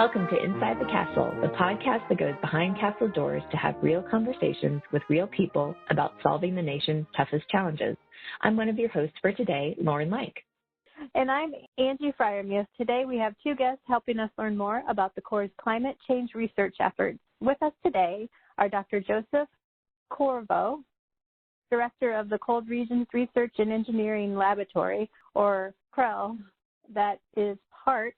Welcome to Inside the Castle, the podcast that goes behind castle doors to have real conversations with real people about solving the nation's toughest challenges. I'm one of your hosts for today, Lauren Lake. And I'm Angie Fryermuth. Today we have two guests helping us learn more about the Corps' climate change research efforts. With us today are Dr. Joseph Corriveau, Director of the Cold Regions Research and Engineering Laboratory, or CREL, that is part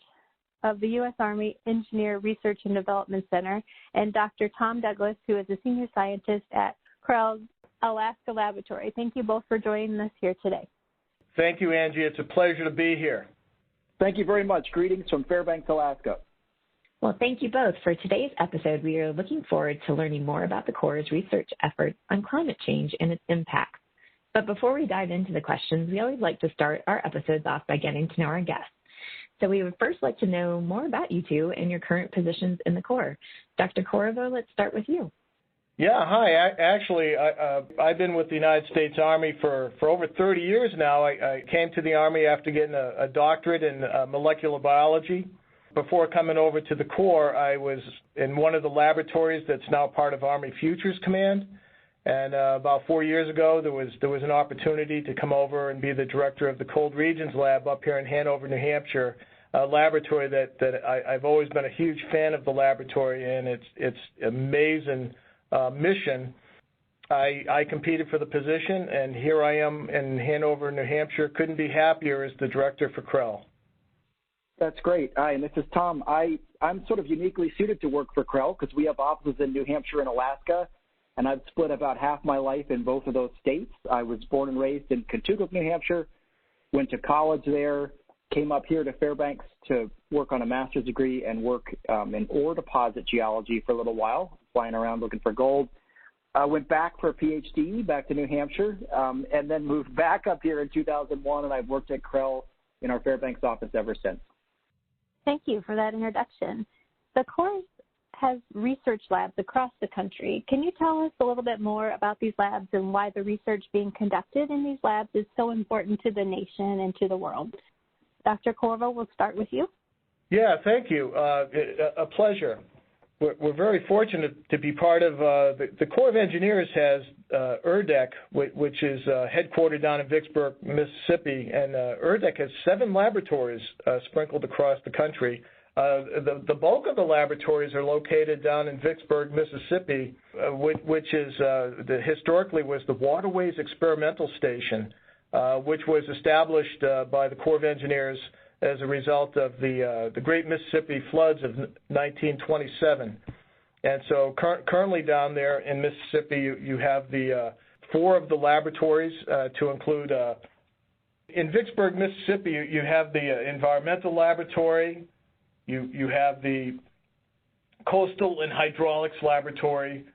of the U.S. Army Engineer Research and Development Center, and Dr. Tom Douglas, who is a senior scientist at CREL's Alaska Laboratory. Thank you both for joining us here today. Thank you, Angie. It's a pleasure to be here. Thank you very much. Greetings from Fairbanks, Alaska. Well, thank you both. For today's episode, we are looking forward to learning more about the Corps' research efforts on climate change and its impacts. But before we dive into the questions, we always like to start our episodes off by getting to know our guests. So we would first like to know more about you two and your current positions in the Corps. Dr. Corriveau, let's start with you. Yeah, hi. I've been with the United States Army for over 30 years now. I came to the Army after getting a doctorate in molecular biology. Before coming over to the Corps, I was in one of the laboratories that's now part of Army Futures Command. And about 4 years ago, there was an opportunity to come over and be the director of the Cold Regions Lab up here in Hanover, New Hampshire, a laboratory that I've always been a huge fan of the laboratory and its amazing mission. I competed for the position, and here I am in Hanover, New Hampshire. Couldn't be happier as the director for CREL. That's great. Hi, and this is Tom. I'm sort of uniquely suited to work for CREL because we have offices in New Hampshire and Alaska, and I've split about half my life in both of those states. I was born and raised in Kentucky, New Hampshire, went to college there, came up here to Fairbanks to work on a master's degree and work in ore deposit geology for a little while, flying around looking for gold. Went back for a PhD back to New Hampshire, and then moved back up here in 2001, and I've worked at CREL in our Fairbanks office ever since. Thank you for that introduction. The Corps has research labs across the country. Can you tell us a little bit more about these labs and why the research being conducted in these labs is so important to the nation and to the world? Dr. Corriveau, we'll start with you. Yeah, thank you. A pleasure. We're very fortunate to be part of the Corps of Engineers has ERDC, which is headquartered down in Vicksburg, Mississippi, and ERDC has 7 laboratories sprinkled across the country. The bulk of the laboratories are located down in Vicksburg, Mississippi, which is historically was the Waterways Experimental Station, which was established by the Corps of Engineers as a result of the Great Mississippi Floods of 1927. And so currently down there in Mississippi, you have the 4 of the laboratories to include in Vicksburg, Mississippi, you have the Environmental Laboratory, you have the Coastal and Hydraulics Laboratory,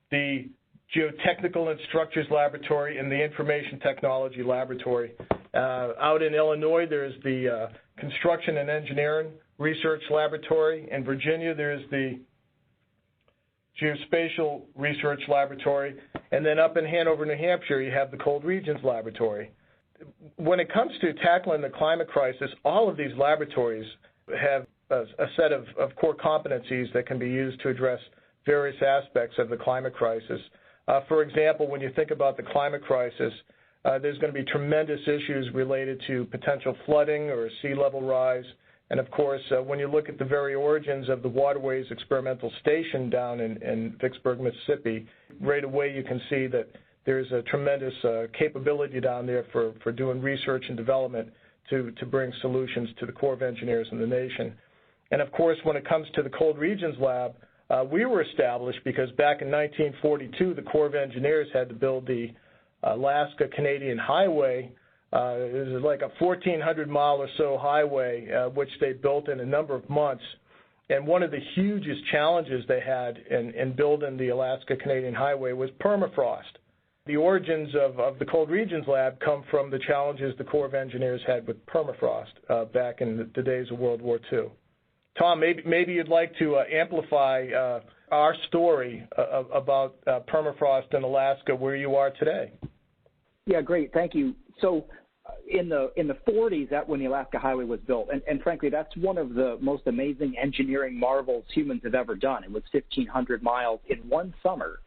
the Geotechnical and Structures Laboratory, and the Information Technology Laboratory. Out in Illinois, there's the Construction and Engineering Research Laboratory. In Virginia, there's the Geospatial Research Laboratory. And then up in Hanover, New Hampshire, you have the Cold Regions Laboratory. When it comes to tackling the climate crisis, all of these laboratories have a set of core competencies that can be used to address various aspects of the climate crisis. For example, when you think about the climate crisis, there's going to be tremendous issues related to potential flooding or sea level rise. And of course, when you look at the very origins of the Waterways Experimental Station down in Vicksburg, Mississippi, right away you can see that there's a tremendous capability down there for doing research and development to bring solutions to the Corps of Engineers and the nation. And of course, when it comes to the Cold Regions Lab, we were established because back in 1942, the Corps of Engineers had to build the Alaska-Canadian Highway. It was like a 1,400-mile or so highway, which they built in a number of months. And one of the hugest challenges they had in building the Alaska-Canadian Highway was permafrost. The origins of the Cold Regions Lab come from the challenges the Corps of Engineers had with permafrost back in the days of World War II. Tom, maybe you'd like to amplify our story about permafrost in Alaska, where you are today. Yeah, great. Thank you. So in the 40s, that when the Alaska Highway was built, and frankly, that's one of the most amazing engineering marvels humans have ever done. It was 1,500 miles in one summer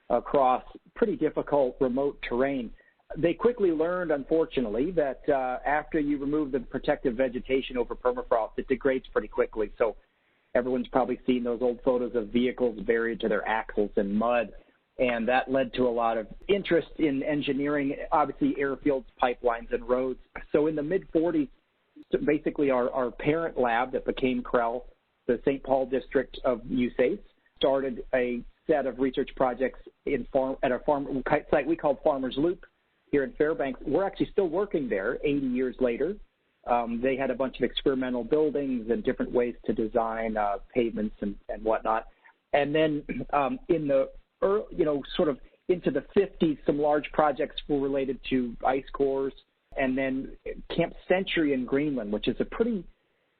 across pretty difficult remote terrain. They quickly learned, unfortunately, that after you remove the protective vegetation over permafrost, it degrades pretty quickly. So everyone's probably seen those old photos of vehicles buried to their axles in mud. And that led to a lot of interest in engineering, obviously airfields, pipelines, and roads. So in the mid-40s, basically our parent lab that became CREL, the St. Paul district of USACE, started a set of research projects at a farm site we called Farmers Loop here in Fairbanks. We're actually still working there 80 years later. They had a bunch of experimental buildings and different ways to design pavements and whatnot. And then in the sort of into the 50s, some large projects were related to ice cores, and then Camp Century in Greenland, which is a pretty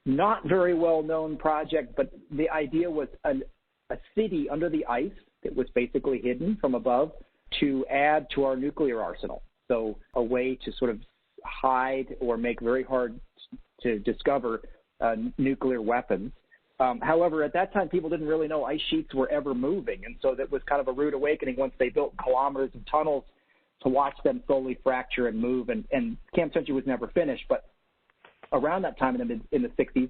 not very well-known project, but the idea was a city under the ice that was basically hidden from above to add to our nuclear arsenal. So a way to sort of hide or make very hard to discover nuclear weapons. However, at that time, people didn't really know ice sheets were ever moving, and so that was kind of a rude awakening once they built kilometers of tunnels to watch them slowly fracture and move, and Camp Century was never finished. But around that time in the 60s,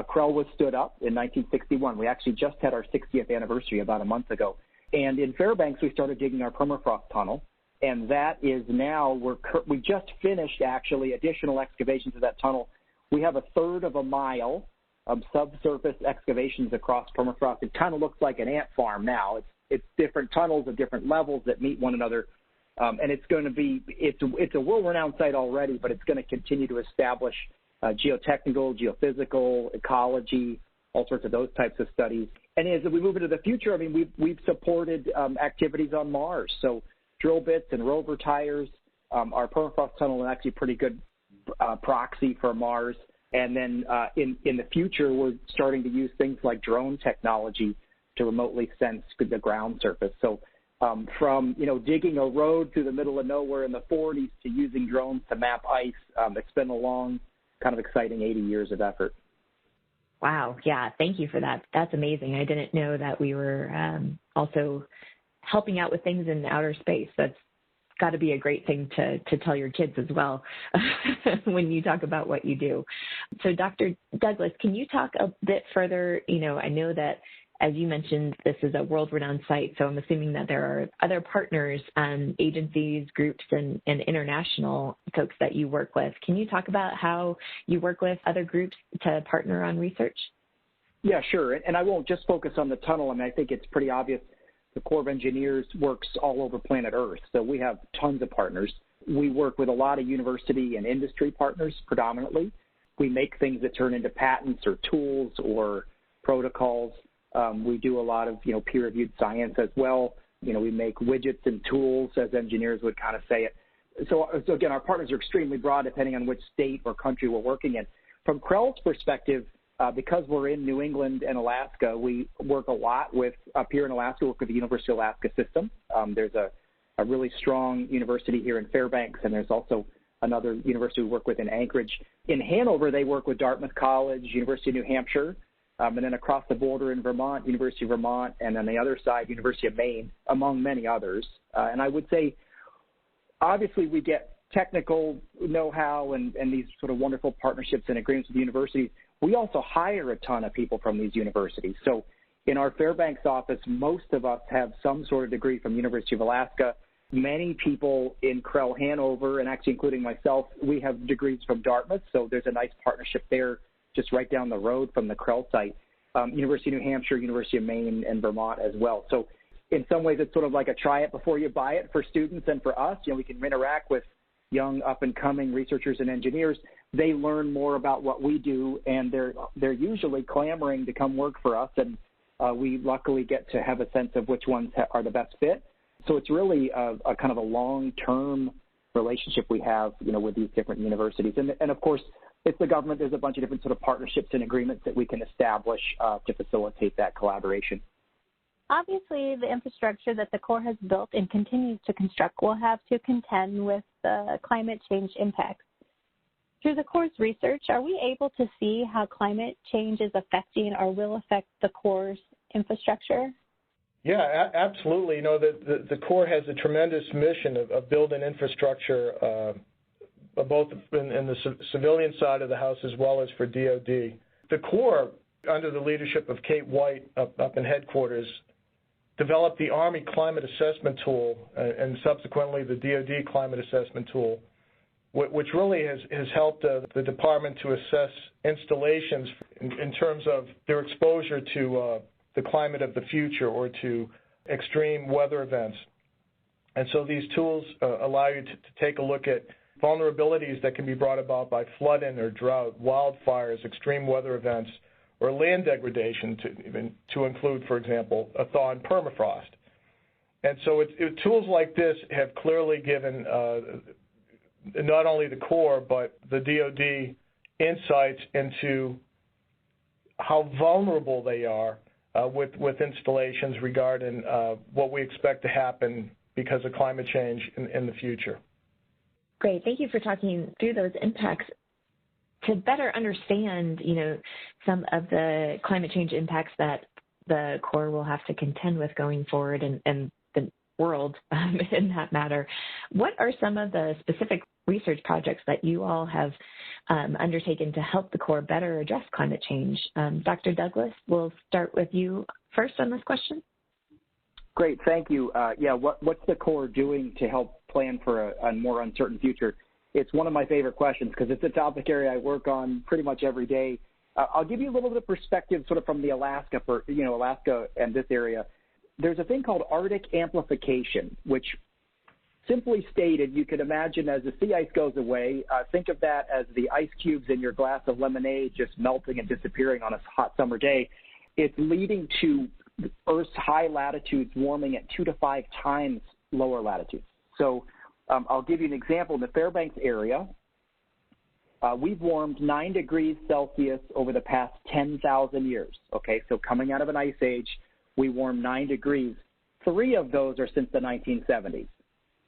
CREL was stood up in 1961. We actually just had our 60th anniversary about a month ago. And in Fairbanks, we started digging our permafrost tunnel, and that is now, we just finished, actually, additional excavations of that tunnel. We have a third of a mile of subsurface excavations across permafrost. It kind of looks like an ant farm now. It's different tunnels of different levels that meet one another, and it's going to be it's a world-renowned site already, but it's going to continue to establish geotechnical, geophysical, ecology, all sorts of those types of studies. And as we move into the future, I mean, we've supported activities on Mars, so drill bits and rover tires. Our permafrost tunnel is actually a pretty good proxy for Mars. And then in the future, we're starting to use things like drone technology to remotely sense the ground surface. So from, digging a road through the middle of nowhere in the 40s to using drones to map ice, it's been a long, kind of exciting 80 years of effort. Wow. Yeah. Thank you for that. That's amazing. I didn't know that we were also helping out with things in outer space. That's got to be a great thing to tell your kids as well when you talk about what you do. So Dr. Douglas, can you talk a bit further? I know that, as you mentioned, this is a world-renowned site, so I'm assuming that there are other partners, agencies, groups, and international folks that you work with. Can you talk about how you work with other groups to partner on research? Yeah, sure. And I won't just focus on the tunnel. I mean, I think it's pretty obvious. The Corps of Engineers works all over planet Earth, so we have tons of partners. We work with a lot of university and industry partners predominantly. We make things that turn into patents or tools or protocols. We do a lot of, peer-reviewed science as well. We make widgets and tools, as engineers would kind of say it. So again, our partners are extremely broad depending on which state or country we're working in. From CREL's perspective, because we're in New England and Alaska, we work a lot up here in Alaska, work with the University of Alaska system. There's a really strong university here in Fairbanks, and there's also another university we work with in Anchorage. In Hanover, they work with Dartmouth College, University of New Hampshire, and then across the border in Vermont, University of Vermont, and on the other side, University of Maine, among many others. And I would say, obviously, we get technical know-how and these sort of wonderful partnerships and agreements with universities. We also hire a ton of people from these universities. So in our Fairbanks office, most of us have some sort of degree from University of Alaska. Many people in CREL Hanover, and actually including myself, we have degrees from Dartmouth. So there's a nice partnership there just right down the road from the CREL site. University of New Hampshire, University of Maine, and Vermont as well. So in some ways, it's sort of like a try it before you buy it for students and for us. We can interact with young up-and-coming researchers and engineers. They learn more about what we do, and they're usually clamoring to come work for us, and we luckily get to have a sense of which ones are the best fit. So it's really a kind of a long-term relationship we have, with these different universities. And of course, it's the government. There's a bunch of different sort of partnerships and agreements that we can establish to facilitate that collaboration. Obviously, the infrastructure that the Corps has built and continues to construct will have to contend with the climate change impacts. Through the Corps' research, are we able to see how climate change is affecting or will affect the Corps' infrastructure? Yeah, absolutely. You know, the Corps has a tremendous mission of building infrastructure, both in the civilian side of the house as well as for DOD. The Corps, under the leadership of Kate White up in headquarters, developed the Army Climate Assessment Tool and subsequently the DOD Climate Assessment Tool, which really has helped the department to assess installations in terms of their exposure to the climate of the future or to extreme weather events. And so these tools allow you to take a look at vulnerabilities that can be brought about by flooding or drought, wildfires, extreme weather events, or land degradation, to include, for example, a thaw and permafrost. And so tools like this have clearly given not only the Corps but the DOD insights into how vulnerable they are with installations regarding what we expect to happen because of climate change in the future. Great. Thank you for talking through those impacts. To better understand, you know, some of the climate change impacts that the Corps will have to contend with going forward and the world in that matter, what are some of the specific research projects that you all have undertaken to help the Corps better address climate change? Dr. Douglas, we'll start with you first on this question. Great, thank you. What's the Corps doing to help plan for a more uncertain future? It's one of my favorite questions because it's a topic area I work on pretty much every day. I'll give you a little bit of perspective sort of from the Alaska and this area. There's a thing called Arctic amplification, which simply stated, you could imagine as the sea ice goes away, think of that as the ice cubes in your glass of lemonade just melting and disappearing on a hot summer day. It's leading to Earth's high latitudes warming at 2 to 5 times lower latitudes. So I'll give you an example. In the Fairbanks area, we've warmed 9 degrees Celsius over the past 10,000 years. Okay, so coming out of an ice age, we warmed 9 degrees. 3 of those are since the 1970s.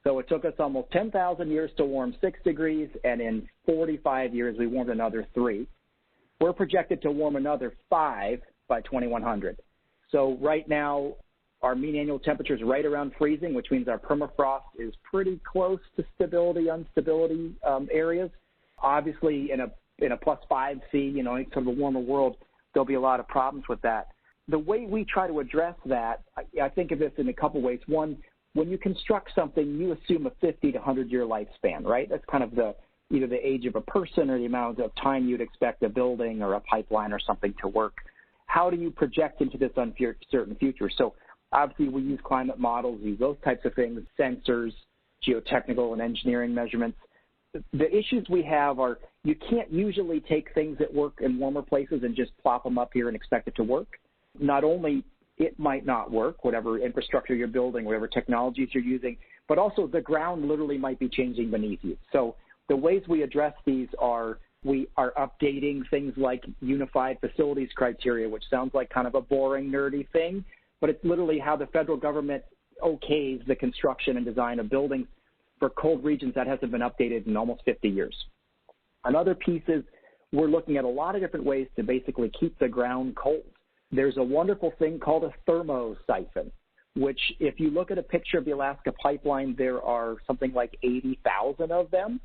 So it took us almost 10,000 years to warm 6 degrees, and in 45 years, we warmed another 3. We're projected to warm another 5 by 2100. So right now, our mean annual temperature is right around freezing, which means our permafrost is pretty close to stability, instability areas. Obviously, in a plus 5 C, you know, sort of a warmer world, there'll be a lot of problems with that. The way we try to address that, I think of this in a couple ways. One, when you construct something, you assume a 50 to 100-year lifespan, right? That's kind of either the age of a person or the amount of time you'd expect a building or a pipeline or something to work. How do you project into this uncertain future? So obviously we use climate models, use those types of things, sensors, geotechnical and engineering measurements. The issues we have are you can't usually take things that work in warmer places and just plop them up here and expect it to work. Not only it might not work, whatever infrastructure you're building, whatever technologies you're using, but also the ground literally might be changing beneath you. So the ways we address these are we are updating things like unified facilities criteria, which sounds like kind of a boring, nerdy thing, but it's literally how the federal government okays the construction and design of buildings for cold regions that hasn't been updated in almost 50 years. Another piece is we're looking at a lot of different ways to basically keep the ground cold. There's a wonderful thing called a thermosiphon, which if you look at a picture of the Alaska pipeline, there are something like 80,000 of them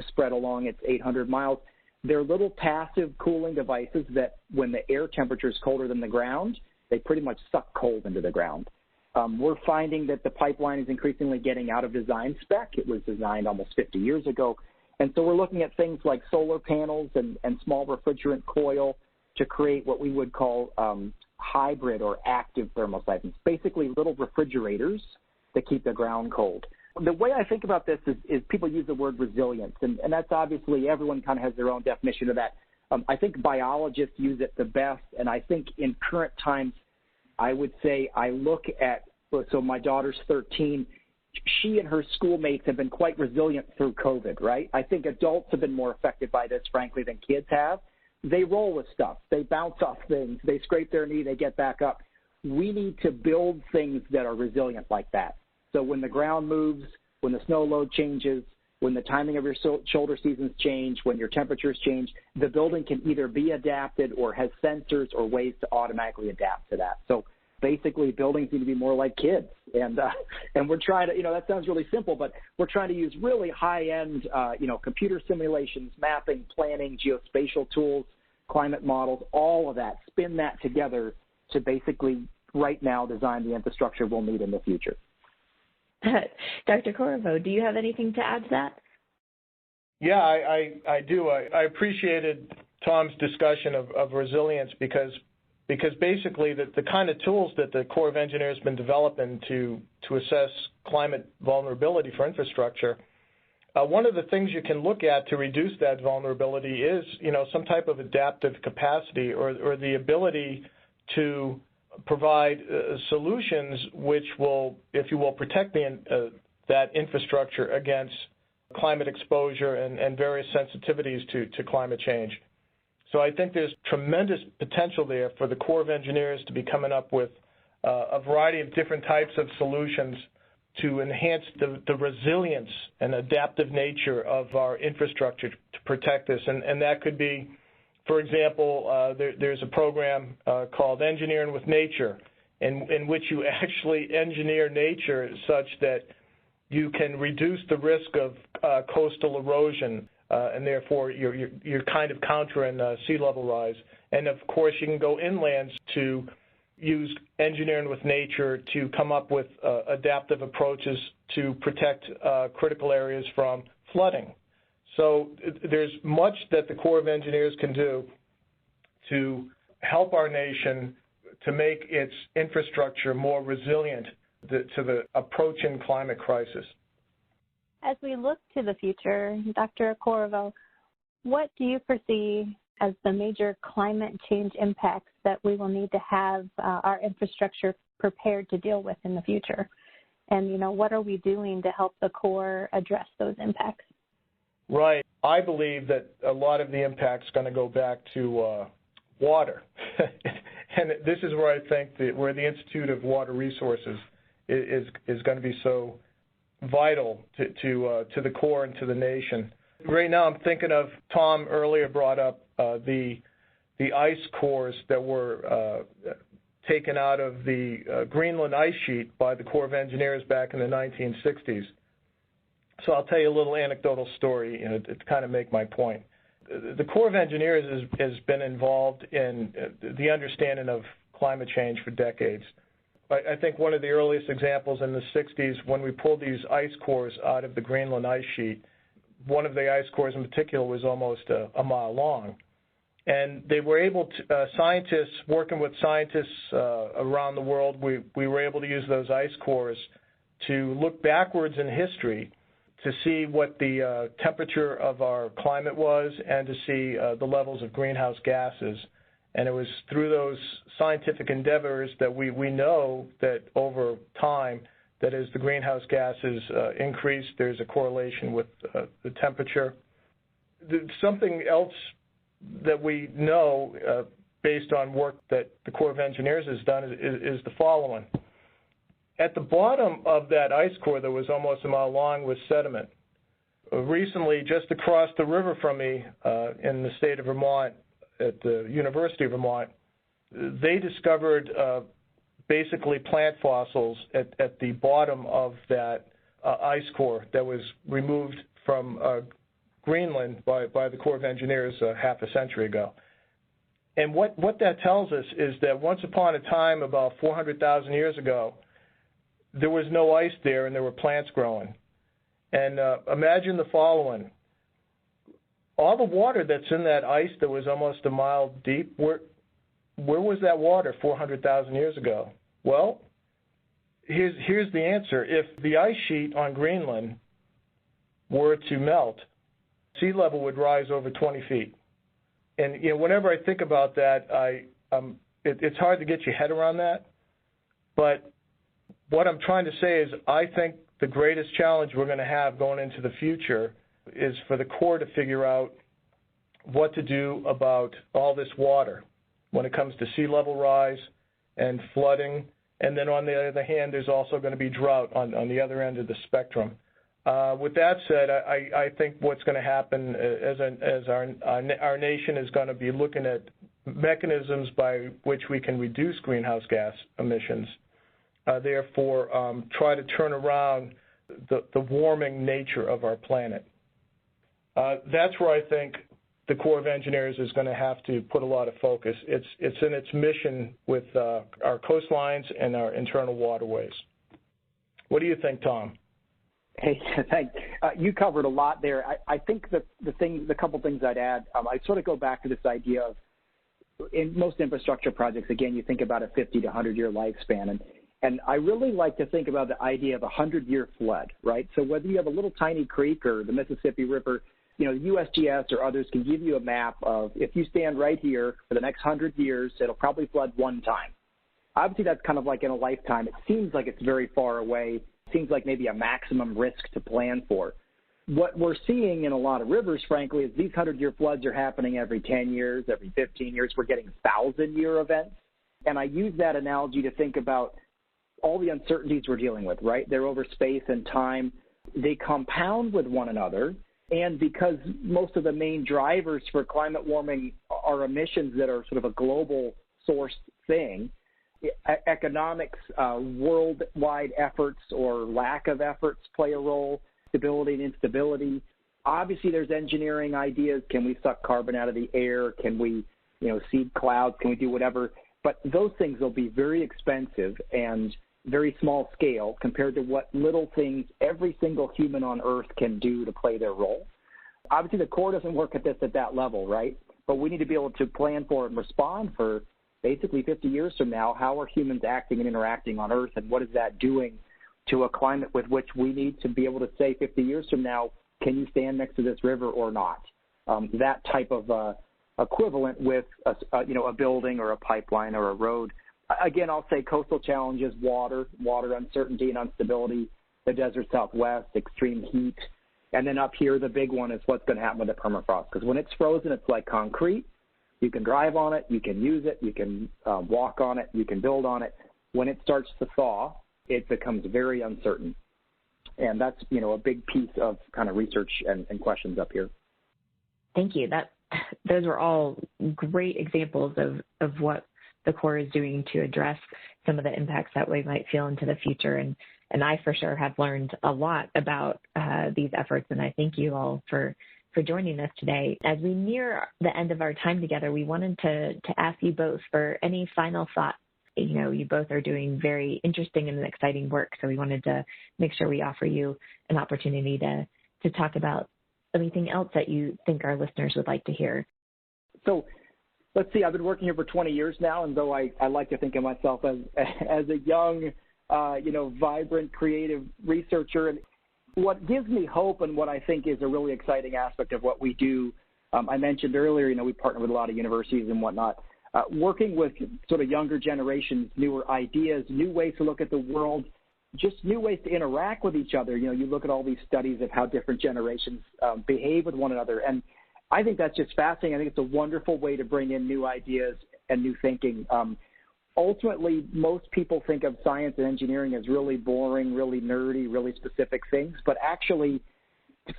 spread along its 800 miles. They're little passive cooling devices that when the air temperature is colder than the ground, they pretty much suck cold into the ground. We're finding that the pipeline is increasingly getting out of design spec. It was designed almost 50 years ago. And so we're looking at things like solar panels and small refrigerant coil to create what we would call hybrid or active thermosiphons, basically little refrigerators that keep the ground cold. The way I think about this is people use the word resilience, and that's obviously everyone kind of has their own definition of that. I think biologists use it the best, and I think in current times, I would say I look at, so my daughter's 13, she and her schoolmates have been quite resilient through COVID, right? I think adults have been more affected by this, frankly, than kids have. They roll with stuff. They bounce off things. They scrape their knee. They get back up. We need to build things that are resilient like that. So when the ground moves, when the snow load changes, when the timing of your shoulder seasons change, when your temperatures change, the building can either be adapted or has sensors or ways to automatically adapt to that. So basically, buildings need to be more like kids. And we're trying to, that sounds really simple, but we're trying to use really high-end, computer simulations, mapping, planning, geospatial tools, climate models, all of that, spin that together to basically right now design the infrastructure we'll need in the future. Dr. Corriveau, do you have anything to add to that? Yeah, I do. I appreciated Tom's discussion of resilience because basically the kind of tools that the Corps of Engineers has been developing to assess climate vulnerability for infrastructure, one of the things you can look at to reduce that vulnerability is, some type of adaptive capacity or the ability to provide solutions which will, if you will, protect that infrastructure against climate exposure and various sensitivities to climate change. So I think there's tremendous potential there for the Corps of Engineers to be coming up with a variety of different types of solutions to enhance the resilience and adaptive nature of our infrastructure to protect this. And that could be, for example, there's a program called Engineering with Nature in which you actually engineer nature such that you can reduce the risk of coastal erosion, and therefore you're kind of countering sea level rise. And of course, you can go inland to use engineering with nature to come up with adaptive approaches to protect critical areas from flooding. So there's much that the Corps of Engineers can do to help our nation to make its infrastructure more resilient to the approaching climate crisis. As we look to the future, Dr. Corriveau, what do you foresee as the major climate change impacts that we will need to have our infrastructure prepared to deal with in the future? And, what are we doing to help the Corps address those impacts? Right. I believe that a lot of the impact's going to go back to water. And this is where I think where the Institute of Water Resources is going to be so vital to the Corps and to the nation. Right now I'm thinking of, Tom earlier brought up the ice cores that were taken out of the Greenland ice sheet by the Corps of Engineers back in the 1960s. So I'll tell you a little anecdotal story to kind of make my point. The Corps of Engineers has been involved in the understanding of climate change for decades. I think one of the earliest examples in the 60s, when we pulled these ice cores out of the Greenland ice sheet, one of the ice cores in particular was almost a mile long. And they were able to, scientists, working with scientists around the world, we were able to use those ice cores to look backwards in history to see what the temperature of our climate was and to see the levels of greenhouse gases. And it was through those scientific endeavors that we know that over time, that as the greenhouse gases increase, there's a correlation with the temperature. Something else that we know based on work that the Corps of Engineers has done is the following. At the bottom of that ice core that was almost a mile long was sediment. Recently, just across the river from me in the state of Vermont, at the University of Vermont, they discovered basically plant fossils at the bottom of that ice core that was removed from Greenland by the Corps of Engineers half a century ago. And what that tells us is that once upon a time, about 400,000 years ago, there was no ice there and there were plants growing. And imagine the following. All the water that's in that ice that was almost a mile deep, where was that water 400,000 years ago? Well, here's the answer. If the ice sheet on Greenland were to melt, sea level would rise over 20 feet. And whenever I think about that, it's hard to get your head around that. But what I'm trying to say is I think the greatest challenge we're going to have going into the future is for the Corps to figure out what to do about all this water when it comes to sea level rise and flooding. And then on the other hand, there's also going to be drought on the other end of the spectrum. With that said, I think what's going to happen as our nation is going to be looking at mechanisms by which we can reduce greenhouse gas emissions, therefore try to turn around the warming nature of our planet. That's where I think the Corps of Engineers is going to have to put a lot of focus. It's in its mission with our coastlines and our internal waterways. What do you think, Tom? Hey, thanks. You covered a lot there. I think the couple things I'd add, I sort of go back to this idea of, in most infrastructure projects, again, you think about a 50 to 100-year lifespan. And I really like to think about the idea of a 100-year flood, right? So whether you have a little tiny creek or the Mississippi River, USGS or others can give you a map of, if you stand right here for the next 100 years, it'll probably flood one time. Obviously, that's kind of like in a lifetime. It seems like it's very far away. It seems like maybe a maximum risk to plan for. What we're seeing in a lot of rivers, frankly, is these 100-year floods are happening every 10 years, every 15 years. We're getting 1,000-year events. And I use that analogy to think about all the uncertainties we're dealing with, right? They're over space and time. They compound with one another. And because most of the main drivers for climate warming are emissions that are sort of a global source thing, economics, worldwide efforts or lack of efforts play a role, stability and instability. Obviously, there's engineering ideas. Can we suck carbon out of the air? Can we, seed clouds? Can we do whatever? But those things will be very expensive and very small scale compared to what little things every single human on Earth can do to play their role. Obviously, the Corps doesn't work at this at that level, right? But we need to be able to plan for and respond for basically 50 years from now. How are humans acting and interacting on Earth, and what is that doing to a climate with which we need to be able to say 50 years from now, can you stand next to this river or not? That type of equivalent with a building or a pipeline or a road. Again, I'll say coastal challenges, water uncertainty and instability, the desert Southwest, extreme heat. And then up here, the big one is what's going to happen with the permafrost. Because when it's frozen, it's like concrete. You can drive on it, you can use it, you can walk on it, you can build on it. When it starts to thaw, it becomes very uncertain. And that's, a big piece of kind of research and questions up here. Thank you. Those were all great examples of what the Corps is doing to address some of the impacts that we might feel into the future. And I for sure have learned a lot about these efforts, and I thank you all for joining us today. As we near the end of our time together, we wanted to ask you both for any final thoughts. You both are doing very interesting and exciting work, so we wanted to make sure we offer you an opportunity to talk about anything else that you think our listeners would like to hear. So let's see, I've been working here for 20 years now, and though I like to think of myself as a young, vibrant, creative researcher, and what gives me hope and what I think is a really exciting aspect of what we do, I mentioned earlier, we partner with a lot of universities and whatnot, working with sort of younger generations, newer ideas, new ways to look at the world, just new ways to interact with each other. You look at all these studies of how different generations behave with one another, and I think that's just fascinating. I think it's a wonderful way to bring in new ideas and new thinking. Ultimately, most people think of science and engineering as really boring, really nerdy, really specific things, but actually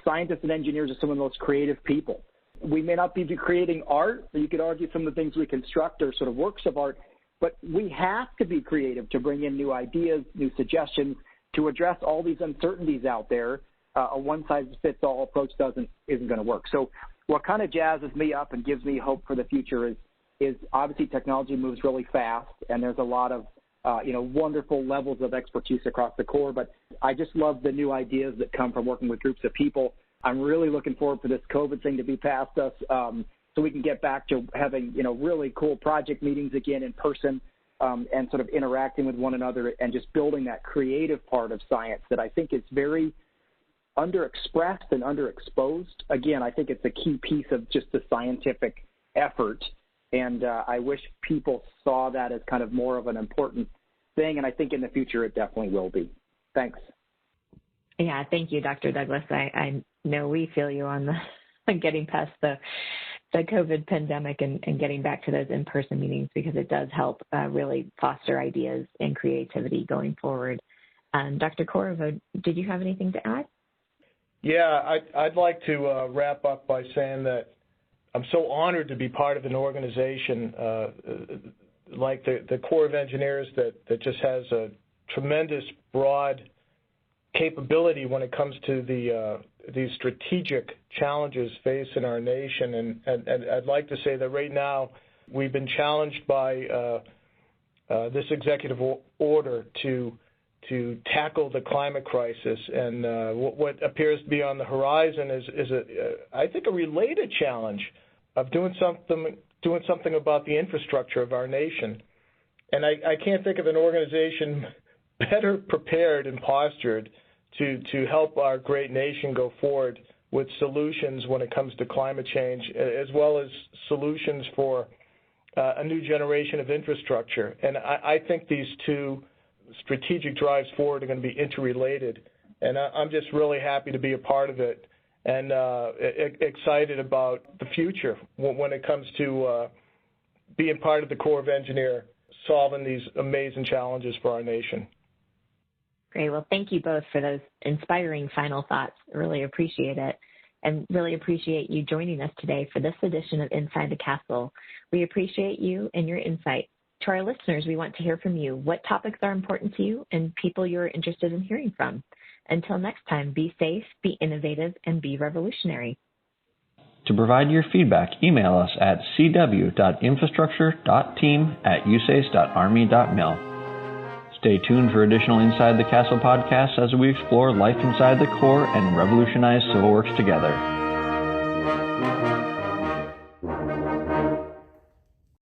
scientists and engineers are some of the most creative people. We may not be creating art, but you could argue some of the things we construct are sort of works of art, but we have to be creative to bring in new ideas, new suggestions, to address all these uncertainties out there. A one-size-fits-all approach isn't going to work. So what kind of jazzes me up and gives me hope for the future is obviously technology moves really fast, and there's a lot of wonderful levels of expertise across the Corps, but I just love the new ideas that come from working with groups of people. I'm really looking forward for this COVID thing to be past us so we can get back to having, really cool project meetings again in person and sort of interacting with one another and just building that creative part of science that I think is very underexpressed and underexposed. Again, I think it's a key piece of just the scientific effort, and I wish people saw that as kind of more of an important thing, and I think in the future it definitely will be. Thanks. Yeah, thank you, Dr. Douglas. I know we feel you on getting past the COVID pandemic and getting back to those in-person meetings, because it does help really foster ideas and creativity going forward. Dr. Corriveau, did you have anything to add? Yeah, I'd like to wrap up by saying that I'm so honored to be part of an organization like the Corps of Engineers that just has a tremendous broad capability when it comes to these strategic challenges facing our nation. And I'd like to say that right now we've been challenged by this executive order to tackle the climate crisis, and what appears to be on the horizon is I think a related challenge of doing something about the infrastructure of our nation. And I can't think of an organization better prepared and postured to help our great nation go forward with solutions when it comes to climate change, as well as solutions for a new generation of infrastructure. And I think these two strategic drives forward are going to be interrelated, and I'm just really happy to be a part of it, and excited about the future when it comes to being part of the Corps of Engineers, solving these amazing challenges for our nation. Great. Well, thank you both for those inspiring final thoughts. I really appreciate it, and really appreciate you joining us today for this edition of Inside the Castle. We appreciate you and your insight. To our listeners, we want to hear from you. What topics are important to you and people you're interested in hearing from? Until next time, be safe, be innovative, and be revolutionary. To provide your feedback, email us at cw.infrastructure.team@usace.army.mil. Stay tuned for additional Inside the Castle podcasts as we explore life inside the Corps and revolutionize civil works together.